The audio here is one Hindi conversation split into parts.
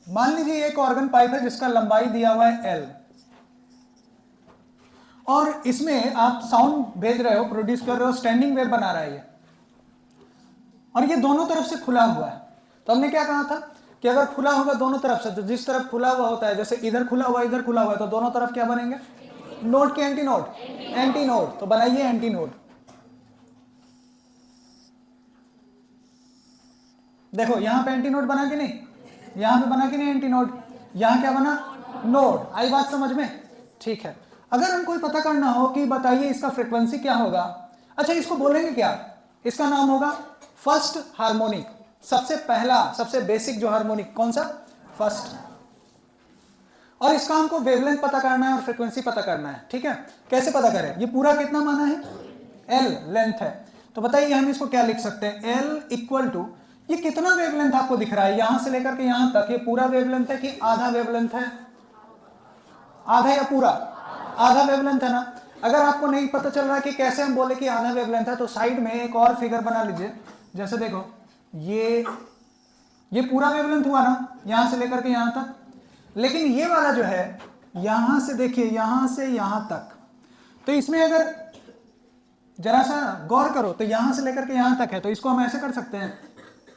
मान लीजिए एक ऑर्गन पाइप है जिसका लंबाई दिया हुआ है L, और इसमें आप साउंड भेज रहे हो, प्रोड्यूस कर रहे हो, स्टैंडिंग वेव बना रहा है ये, और ये दोनों तरफ से खुला हुआ है। तो हमने क्या कहा था कि अगर खुला होगा दोनों तरफ से, तो जिस तरफ खुला हुआ होता है, जैसे इधर खुला हुआ इधर खुला हुआ है, तो दोनों तरफ क्या बनेंगे? नोड के एंटी नोड, एंटी नोड। तो बनाइए एंटी नोड। देखो यहां पे एंटी नोड बना कि नहीं, यहां पे बना कि नहीं एंटी नोड, यहां क्या बना? नोड। आई बात समझ में? ठीक है। अगर हम कोई पता करना हो कि बताइए इसका फ्रीक्वेंसी क्या होगा, अच्छा इसको बोलेंगे क्या? इसका नाम होगा फर्स्ट हार्मोनिक। सबसे पहला, सबसे बेसिक जो हार्मोनिक, कौन सा? फर्स्ट। और इसका हमको वेवलेंथ पता करना है और फ्रीक्वेंसी पता करना है। ठीक है, कैसे पता करें? ये पूरा कितना माना है? L लेंथ है। तो बताइए हम इसको क्या लिख सकते हैं? L इक्वल टू, ये कितना वेवलेंथ आपको दिख रहा है यहां से लेकर के यहां तक? ये पूरा वेवलेंथ है कि आधा वेवलेंथ है? आधा या पूरा? आधा वेवलेंथ है ना। अगर आपको नहीं पता चल रहा है कि कैसे हम बोले कि आधा वेवलेंथ है, तो साइड में एक और फिगर बना लीजिए। जैसे देखो ये पूरा वेवलेंथ हुआ ना यहां से लेकर के यहां तक, लेकिन ये वाला जो है यहां से देखिए यहां से यहां तक, तो इसमें अगर जरा सा गौर करो तो यहां से लेकर के यहां तक है, तो इसको हम ऐसे कर सकते हैं,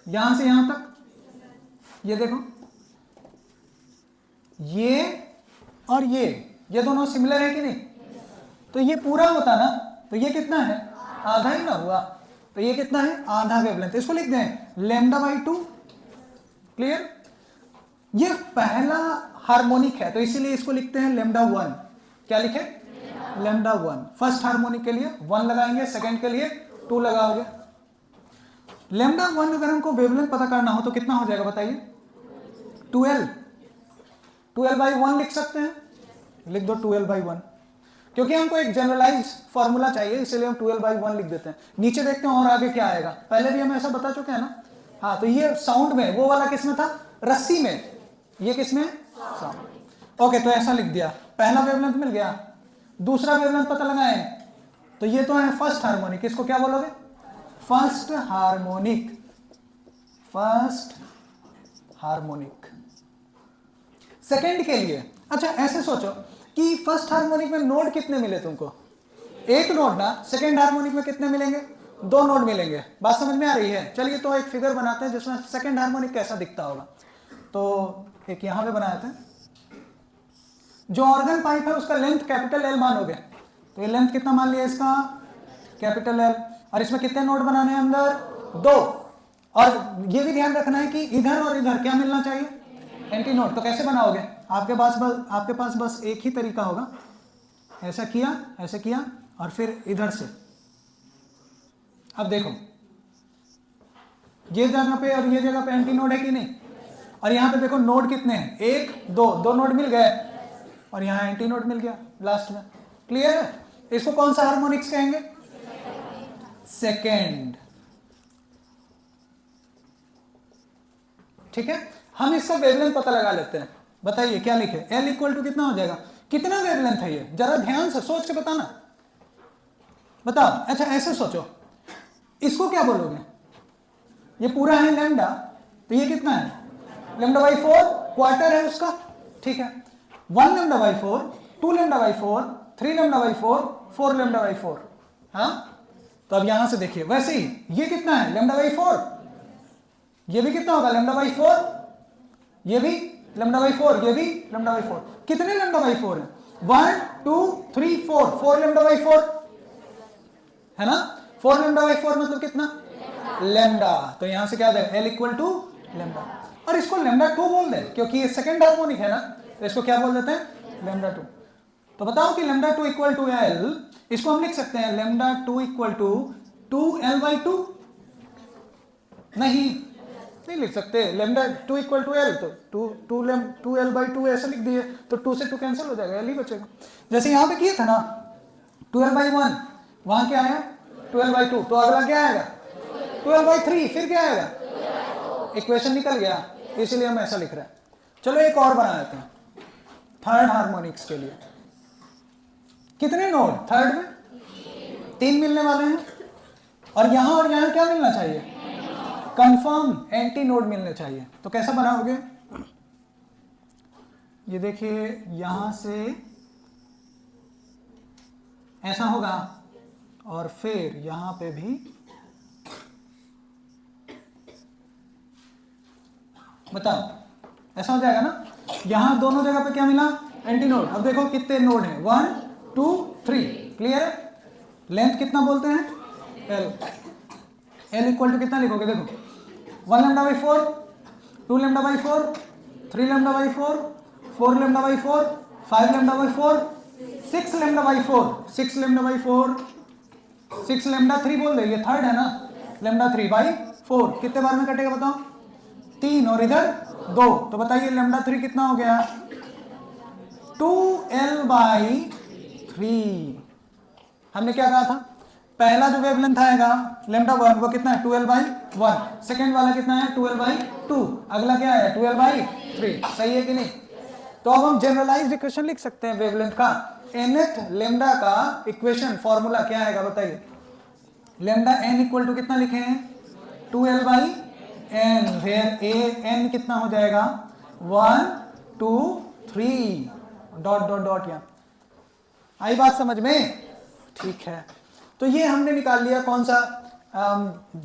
यहां से यहां तक, ये देखो ये और ये दोनों सिमिलर है कि नहीं? तो ये पूरा होता ना, तो ये कितना है? आधा ही ना हुआ। तो ये कितना है? आधा वेवलेंथ। इसको लिख दें λ/2। क्लियर? ये पहला हार्मोनिक है, तो इसीलिए इसको लिखते हैं λ1। क्या लिखे? λ1। फर्स्ट हार्मोनिक के लिए 1 लगाएंगे, सेकंड के लिए 2 लगाओगे। λ1 अगर हमको वेवलेंथ पता करना हो तो कितना हो जाएगा बताइए? 12/1 लिख सकते हैं। लिख दो 12/1, क्योंकि हमको एक जनरलाइज फॉर्मूला चाहिए, इसलिए हम 12/1 लिख देते हैं। नीचे देखते हैं और आगे क्या आएगा, पहले भी हम ऐसा बता चुके हैं ना। हाँ, तो ये साउंड में, वो वाला किसमें था? रस्सी में। ये किसमें? साउंड। ओके, तो ऐसा लिख दिया। पहला वेवलेंथ मिल गया, दूसरा वेवलेंथ पता लगाएं, तो ये तो है फर्स्ट हार्मोनिक। इसको क्या बोलोगे? First harmonic. First harmonic. Second के लिए, अच्छा ऐसे सोचो कि फर्स्ट हार्मोनिक में नोड कितने मिले तुमको? एक नोड ना। सेकंड हार्मोनिक में कितने मिलेंगे? 2 नोड मिलेंगे। बात समझ में आ रही है? चलिए तो एक फिगर बनाते हैं जिसमें सेकंड हार्मोनिक कैसा दिखता होगा। तो एक यहां पे बनाए थे, जो ऑर्गन पाइप है उसका लेंथ कैपिटल L मानोगे, तो ये लेंथ कितना मान लिया इसका? Capital L। और इसमें कितने नोड बनाने हैं अंदर? 2। और ये भी ध्यान रखना है कि इधर और इधर क्या मिलना चाहिए? Anti node. तो कैसे बनाओगे? आपके पास बस एक ही तरीका होगा। ऐसा किया, ऐसे किया, और फिर इधर से। अब देखो ये जगह पे और ये जगह पे एंटी नोड है कि नहीं? और यहां पे देखो नोड कितने हैं? 1 2 नोड मिल गए, और यहां एंटी नोड मिल गया लास्ट में। क्लियर है? इसको कौन सा हार्मोनिक्स कहेंगे? सेकेंड। ठीक है, हम इसका वेवलेंथ पता लगा लेते हैं। बताइए क्या लिखे? L इक्वल टू कितना हो जाएगा? कितना वेवलेंथ है ये? जरा ध्यान से सोच के बताना, बताओ। अच्छा ऐसे सोचो, इसको क्या बोलोगे? ये पूरा है लैम्डा, तो ये कितना है? λ/4 क्वार्टर है उसका। ठीक है, 1 λ/4, 2 λ/4, 3 λ/4, 4 λ/4। हाँ, तो अब यहां से देखिए, वैसे ही ये कितना है? λ/4। ये भी कितना होगा? λ/4। ये भी λ/4, ये भी λ/4। कितने λ/4 है? 1 2 3 4, 4 λ/4 है ना। 4 λ/4 मतलब कितना? लैम्डा। तो यहां से क्या दें? L equal to lambda. और इसको λ2 बोल दें, क्योंकि ये सेकंड हार्मोनिक है ना, तो इसको क्या बोल देते हैं? λ2। तो बताओ कि λ2 इक्वल टू L, इसको हम लिख सकते हैं λ2 इक्वल टू 2L/2। नहीं लिख सकते। λ2 इक्वल टू L, तो 2L/2 ऐसे लिख दिए, तो 2 से 2 कैंसिल हो जाएगा, L ही बचेगा। जैसे यहां पे किए था ना 12/1, वहां क्या आया? 12/2। तो अगला क्या आएगा? 12/3। फिर क्या आएगा? इक्वेशन निकल गया, इसलिए हम ऐसा लिख रहे हैं। चलो एक और बना लेते हैं थर्ड हार्मोनिक्स के लिए। कितने नोड थर्ड में? 3 मिलने वाले हैं, और यहां क्या मिलना चाहिए? कंफर्म एंटी नोड मिलने चाहिए। तो कैसा बनाओगे? ये देखिए यहां से ऐसा होगा और फिर यहां पे भी बताओ ऐसा हो जाएगा ना। यहां दोनों जगह पे क्या मिला, एंटी नोड। अब देखो कितने नोड हैं, 1 2 3, क्लियर है। लेंथ कितना बोलते हैं, एल। एल इक्वल टू कितना लिखोगे, देखो 1 lambda by 4, 2 lambda by 4, 3 lambda by 4, 4 lambda by 4, 5 lambda by 4, 6 lambda by 4, 6 lambda by 4, 6 lambda 3 बोल दे, ये थर्ड है ना, लैम्डा 3 बाई 4 कितने बार में कटेगा बताओ, 3 और इधर 2, तो बताइए लैम्डा 3 कितना हो गया, 2L बाई 3। हमने क्या कहा था, पहला जो वेवलेंथ आएगा लैम्डा 1 वो कितना है, 2L बाई 1। सेकेंड वाला कितना है, 2L बाई 2। अगला क्या है, 2L बाई 3। सही है कि नहीं। तो अब हम जनरलाइज्ड इक्वेशन लिख सकते हैं वेवलेंथ का। nth लैम्डा का इक्वेशन फॉर्मूला क्या आएगा बताइए। लैम्डा n इक्वल टू कितना लिखे हैं, 2L by n, where a n कितना हो जाएगा, 1 2 3 डॉट डॉट डॉट। यहाँ आई बात समझ में, ठीक है। तो ये हमने निकाल लिया कौन सा,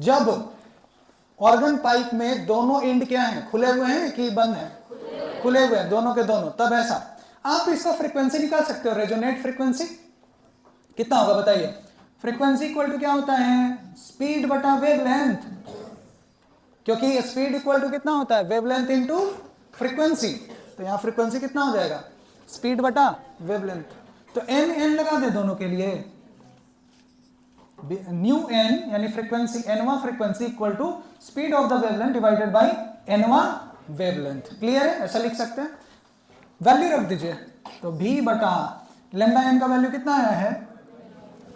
जब ऑर्गन पाइप में दोनों एंड क्या हैं, खुले हुए हैं कि बंद हैं, खुले हुए हैं दोनों के दोनों, तब ऐसा। आप इसका फ्रीक्वेंसी निकाल सकते हो, रेजोनेट फ्रीक्वेंसी कितना होगा बताइए। फ्रीक्वेंसी इक्वल टू क्या होता है, स्पीड बटा वेवलेंथ, क्योंकि स्पीड इक्वल टू कितना होता है, वेवलेंथ इनटू फ्रीक्वेंसी। तो यहाँ फ्रीक्वेंसी कितना हो जाएगा, स्पीड बटा वेवलेंथ। तो n n लगा दे दोनों के लिए, न्यू n यानी फ्रीक्वेंसी, nवा frequency equal to speed of the wavelength divided by nवा वेवलेंथ। क्लियर है, ऐसा लिख सकते हैं। वैल्यू रख दीजिए, तो v बटा लैम्डा n का वैल्यू कितना आया है,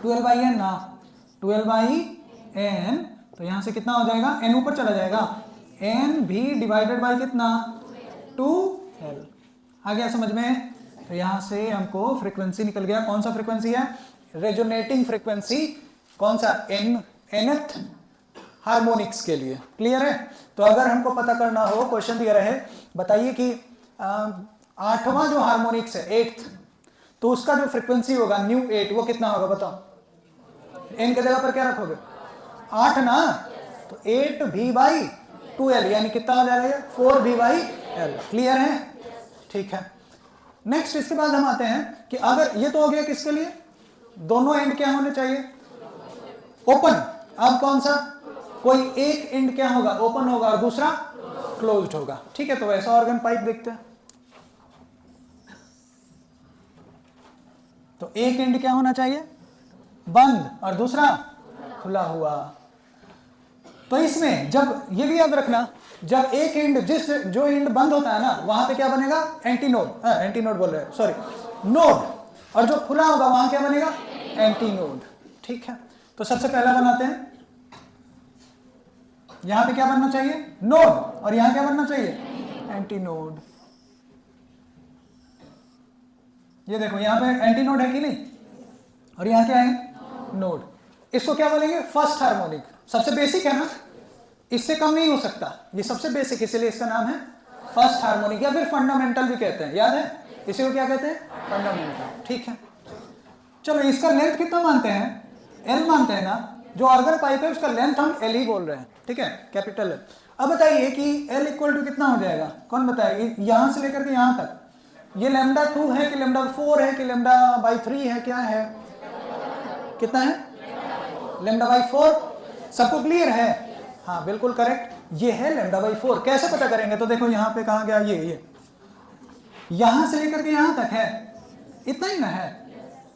12 बाई एन ना, 12 बाई एन। तो यहां से कितना हो जाएगा, n ऊपर चला जाएगा, n भी डिवाइडेड बाई कितना, 2L। आ गया समझ में। तो यहां से हमको फ्रीक्वेंसी निकल गया, कौन सा फ्रीक्वेंसी है, रेजोनेटिंग फ्रीक्वेंसी, कौन सा, nth हार्मोनिक्स के लिए। क्लियर है। तो अगर हमको पता करना हो, क्वेश्चन दिया रहे, बताइए कि 8वां जो हार्मोनिक्स है 8th, तो उसका जो फ्रीक्वेंसी होगा न्यू 8, वो कितना होगा बताओ। n के जगह पर क्या रखोगे, 8 ना, तो 8v बाई 2L यानी कितना हो जाएगा, 4v बाई L। क्लियर है, ठीक है। नेक्स्ट इसके बाद हम आते हैं कि अगर ये तो हो गया किसके लिए, दोनों एंड क्या होने चाहिए, ओपन। अब कौन सा, कोई एक एंड क्या होगा, ओपन होगा और दूसरा क्लोज्ड होगा। ठीक है, तो वैसा ऑर्गन पाइप देखते हैं। तो एक एंड क्या होना चाहिए, बंद, और दूसरा खुला हुआ। तो इसमें जब, ये भी याद रखना, जब एक एंड, जो एंड बंद होता है ना, वहां पे क्या बनेगा, एंटी नोड, एंटी नोड बोल रहे हैं, सॉरी, नोड। और जो खुला होगा वहां क्या बनेगा, एंटी नोड। ठीक है, तो सबसे पहला बनाते हैं, यहां पे क्या बनना चाहिए, नोड, और यहां क्या बनना चाहिए, एंटी नोड। ये देखो यहां पे एंटी नोड है कि नहीं, और यहां क्या है, नोड। इसको क्या बोलेंगे, फर्स्ट हार्मोनिक। सबसे बेसिक है ना, इससे कम नहीं हो सकता, ये सबसे बेसिक, इसलिए इसका नाम है फर्स्ट हार्मोनिक, या फिर फंडामेंटल भी कहते हैं, याद है इसी को क्या कहते हैं, फंडामेंटल। ठीक है, चलो इसका लेंथ कितना मानते हैं, L मानते हैं ना। जो ऑर्गन पाइप है उसका लेंथ हम L ही बोल रहे हैं, ठीक है, कैपिटल L। अब बताइए कि L इक्वल टू कितना हो जाएगा, कौन बताएगा, यहां से लेकर के यहां तक, ये लैम्डा 2 है कि लैम्डा 4 है कि लैम्डा बाई 3 है, क्या है, कितना है, लैम्डा बाई 4। सबको क्लियर है, हाँ बिल्कुल करेक्ट, ये है लैम्डा बाई 4। कैसे पता करेंगे, तो देखो यहाँ पे कहाँ गया, ये यहां से लेकर के यहां तक है, इतना ही ना है,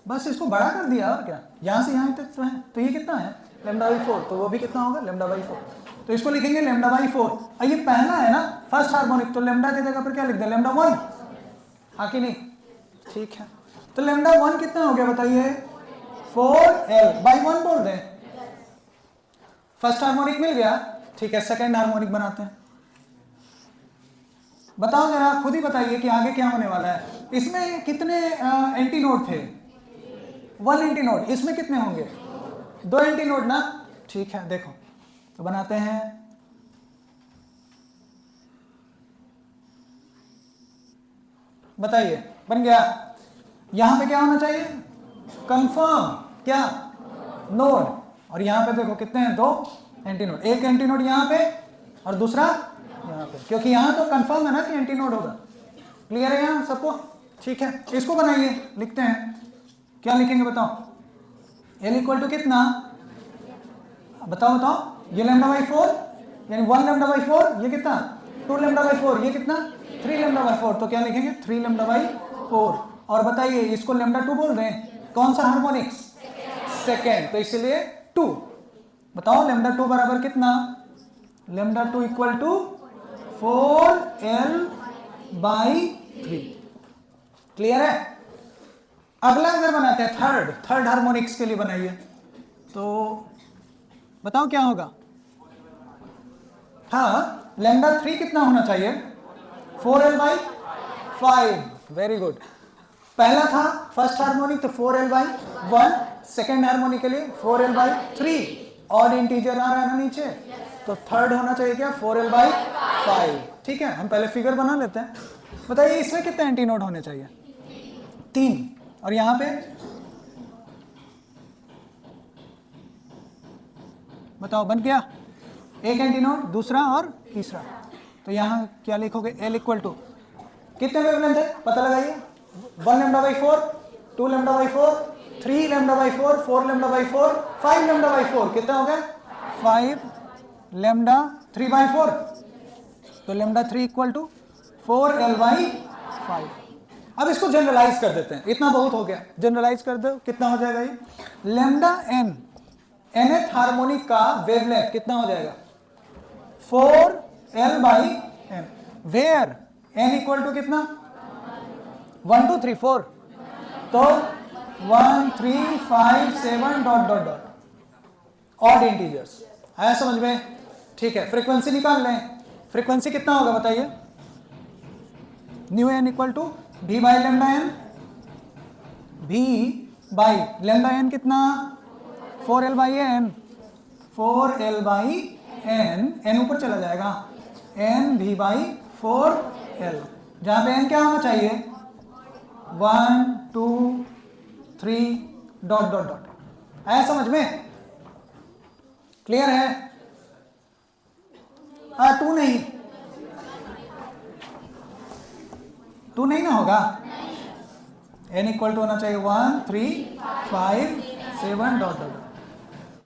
बस इसको बड़ा कर दिया और क्या, यहां से यहां तक तो है, तो ये कितना है, लैम्डा बाई 4, तो वो भी कितना होगा, लैम्डा बाई 4। तो इसको लिखेंगे लैम्डा बाई 4। ये पहला है ना फर्स्ट हार्मोनिक, तो लैम्डा की जगह पर क्या लिख दें, लैम्डा 1, हाँ कि नहीं, ठीक है। तो लैम्डा 1 कितना हो गया बताइए, 4L बाई 1 बोल दें। फर्स्ट हार्मोनिक मिल गया, ठीक है। सेकेंड हार्मोनिक बनाते हैं, बताओ जरा, खुद ही बताइए कि आगे क्या होने वाला है। इसमें कितने एंटी नोड थे, 1 एंटी नोड, इसमें कितने होंगे, 2 एंटी नोड ना, ठीक है। देखो तो बनाते हैं, बताइए, बन गया। यहां पे क्या होना चाहिए? कंफर्म क्या? नोड। और यहां पे देखो कितने हैं? 2 एंटी नोड। एक एंटी नोड यहां पे और दूसरा यहां पे, क्योंकि यहां तो कंफर्म है ना कि एंटी नोड होगा। क्लियर है यहां सबको? ठीक है, इसको बनाइए, लिखते हैं। क्या लिखेंगे बताओ? एल इक्वल टू कितना? बताओ, ये लैम्डा बाई 4 यानी 1 लैम्डा बाई 4, ये कितना? 2 लैम्डा बाई 4, ये कितना? 3 लैम्डा बाई 4। तो क्या लिखेंगे? 3 लैम्डा बाई 4। और बताइए, इसको लैम्डा 2 बोल रहे हैं, कौन सा हार्मोनिक्स? सेकेंड, तो इसलिए 2। बताओ लैम्डा 2 बराबर कितना? Lambda 2 equal to 4L by 3। Clear है? अगला अगर बनाते हैं थर्ड हार्मोनिक्स के लिए बनाइए, तो बताओ क्या होगा? हाँ, लैम्डा 3 कितना होना चाहिए? 4L by 5। Very good. पहला था फर्स्ट हार्मोनिक तो 4L बाई 1, सेकेंड हार्मोनिक के लिए 4L बाई 3। ऑड इंटीजर आ रहा है ना नीचे, तो थर्ड होना चाहिए क्या? 4L by 5। ठीक है, हम पहले फिगर बना लेते हैं। बताइए इसमें कितने एंटी नोड होने चाहिए? 3। और यहां पे बताओ, बन गया? एक एंटी नोड, दूसरा और तीसरा। तो यहां क्या लिखोगे? एल इक्वल टू कितने वेवलेंथ है पता लगाइए। 1 lambda by 4, 2 lambda by 4, 3 lambda by 4, 4 lambda by 4, 5 lambda by 4। कितना हो गया? 5 लैम्डा 3 बाई 4। तो lambda 3 equal to 4L by 5। अब इसको जनरलाइज कर देते हैं, इतना बहुत हो गया। जनरलाइज कर दो, कितना हो जाएगा ये? लैम्डा n nth हार्मोनिक का वेवलेंथ कितना हो जाएगा? 4L by n, where n equal to कितना? 1 2 3 4। तो 1 3 5 7 dot dot dot odd integers. आया समझ में? ठीक है, फ्रीक्वेंसी निकाल लें। फ्रीक्वेंसी कितना होगा बताइए? Nu n equal to v by lambda n। v by lambda n कितना? 4L by n। 4L by n, n ऊपर चला जाएगा, n v बाई 4L, जहां पे n क्या होना चाहिए? 1 2 3 डॉट डॉट डॉट। आया समझ में? क्लियर है? 2 नहीं, 2 नहीं ना होगा। n इक्वल टू होना चाहिए 1 3 5 7 डॉट डॉट।